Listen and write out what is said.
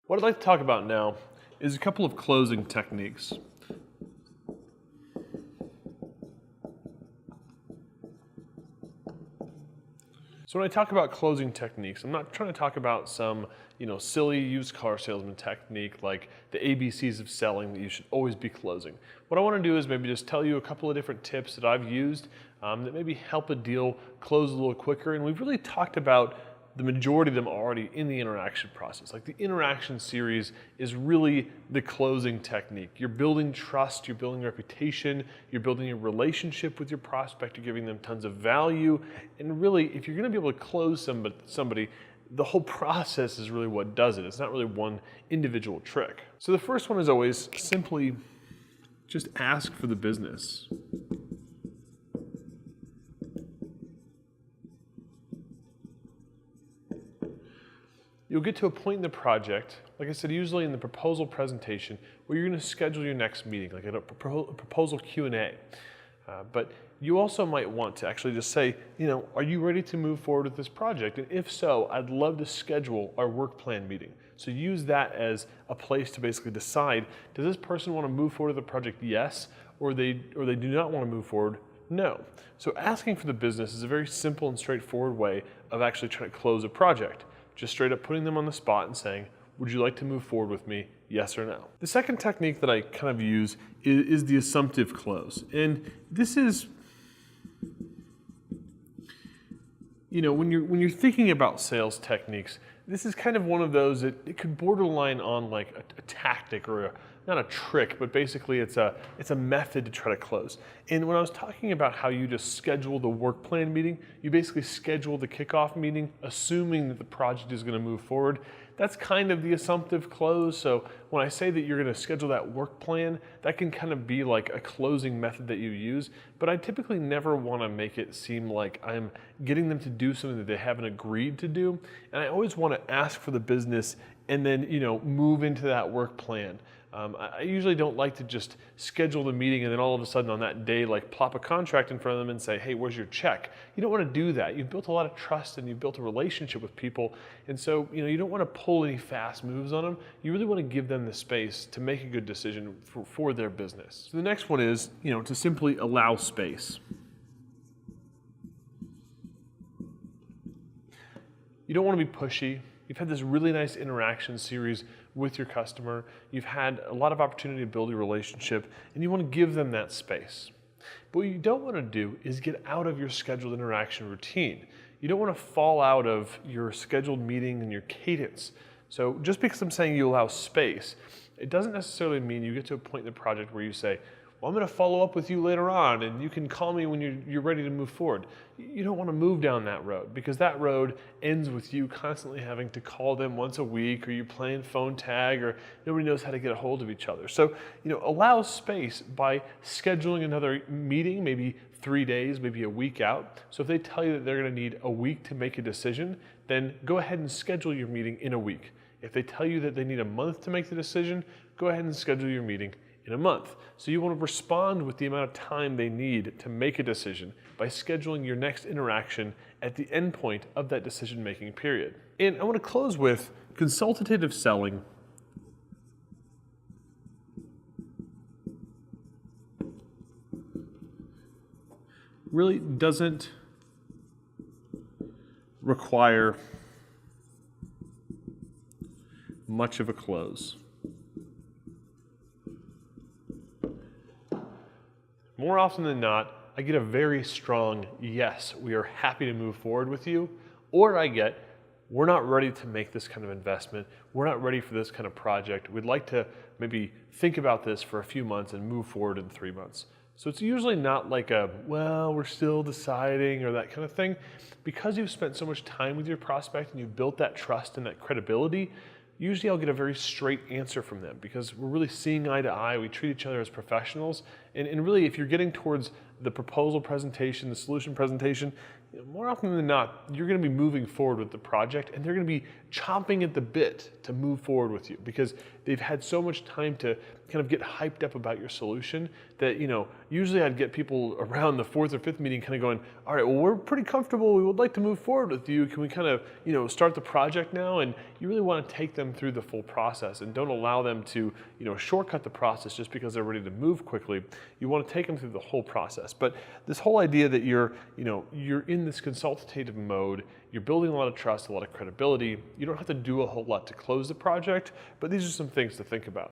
What I'd like to talk about now is a couple of closing techniques. So when I talk about closing techniques, I'm not trying to talk about some, silly used car salesman technique like the ABCs of selling that you should always be closing. What I want to do is maybe just tell you a couple of different tips that I've used that maybe help a deal close a little quicker. And we've really talked about the majority of them already in the interaction process. Like the interaction series is really the closing technique. You're building trust, you're building reputation, you're building a relationship with your prospect, you're giving them tons of value. And really, if you're gonna be able to close somebody, the whole process is really what does it. It's not really one individual trick. So the first one is always simply just ask for the business. You'll get to a point in the project, like I said, usually in the proposal presentation, where you're going to schedule your next meeting, like a proposal Q&A. But you also might want to actually just say, are you ready to move forward with this project? And if so, I'd love to schedule our work plan meeting. So use that as a place to basically decide, does this person want to move forward with the project? Yes, or they do not want to move forward? No. So asking for the business is a very simple and straightforward way of actually trying to close a project. Just straight up putting them on the spot and saying, would you like to move forward with me, yes or no? The second technique that I kind of use is the assumptive close. And this is, when you're thinking about sales techniques, this is kind of one of those that it could borderline on like a tactic or not a trick, but basically it's a method to try to close. And when I was talking about how you just schedule the work plan meeting, you basically schedule the kickoff meeting, assuming that the project is going to move forward. That's kind of the assumptive close. So when I say that you're going to schedule that work plan, that can kind of be like a closing method that you use. But I typically never want to make it seem like I'm getting them to do something that they haven't agreed to do. And I always want to ask for the business and then, move into that work plan. I usually don't like to just schedule the meeting and then all of a sudden on that day, like plop a contract in front of them and say, hey, where's your check? You don't want to do that. You've built a lot of trust and you've built a relationship with people. And so, you don't want to pull any fast moves on them. You really want to give them the space to make a good decision for their business. So the next one is, to simply allow space. You don't want to be pushy. You've had this really nice interaction series with your customer. You've had a lot of opportunity to build a relationship, and you want to give them that space. But what you don't want to do is get out of your scheduled interaction routine. You don't want to fall out of your scheduled meeting and your cadence. So just because I'm saying you allow space, it doesn't necessarily mean you get to a point in the project where you say, well, I'm going to follow up with you later on and you can call me when you're ready to move forward. You don't want to move down that road because that road ends with you constantly having to call them once a week or you playing phone tag or nobody knows how to get a hold of each other. So, allow space by scheduling another meeting, maybe 3 days, maybe a week out. So if they tell you that they're going to need a week to make a decision, then go ahead and schedule your meeting in a week. If they tell you that they need a month to make the decision, go ahead and schedule your meeting in a month. So you want to respond with the amount of time they need to make a decision by scheduling your next interaction at the end point of that decision-making period. And I want to close with consultative selling really doesn't require much of a close. More often than not, I get a very strong, yes, we are happy to move forward with you, or I get, we're not ready to make this kind of investment, we're not ready for this kind of project, we'd like to maybe think about this for a few months and move forward in 3 months. So it's usually not like well, we're still deciding or that kind of thing. Because you've spent so much time with your prospect and you've built that trust and that credibility, usually I'll get a very straight answer from them because we're really seeing eye to eye. We treat each other as professionals. And really, if you're getting towards the proposal presentation, the solution presentation, more often than not, you're going to be moving forward with the project and they're going to be chomping at the bit to move forward with you because they've had so much time to kind of get hyped up about your solution that, usually I'd get people around the 4th or 5th meeting kind of going, all right, well, we're pretty comfortable. We would like to move forward with you. Can we kind of, start the project now? And you really want to take them through the full process and don't allow them to, shortcut the process just because they're ready to move quickly. You want to take them through the whole process. But this whole idea that you're in this consultative mode, you're building a lot of trust, a lot of credibility. You don't have to do a whole lot to close the project, but these are some things to think about.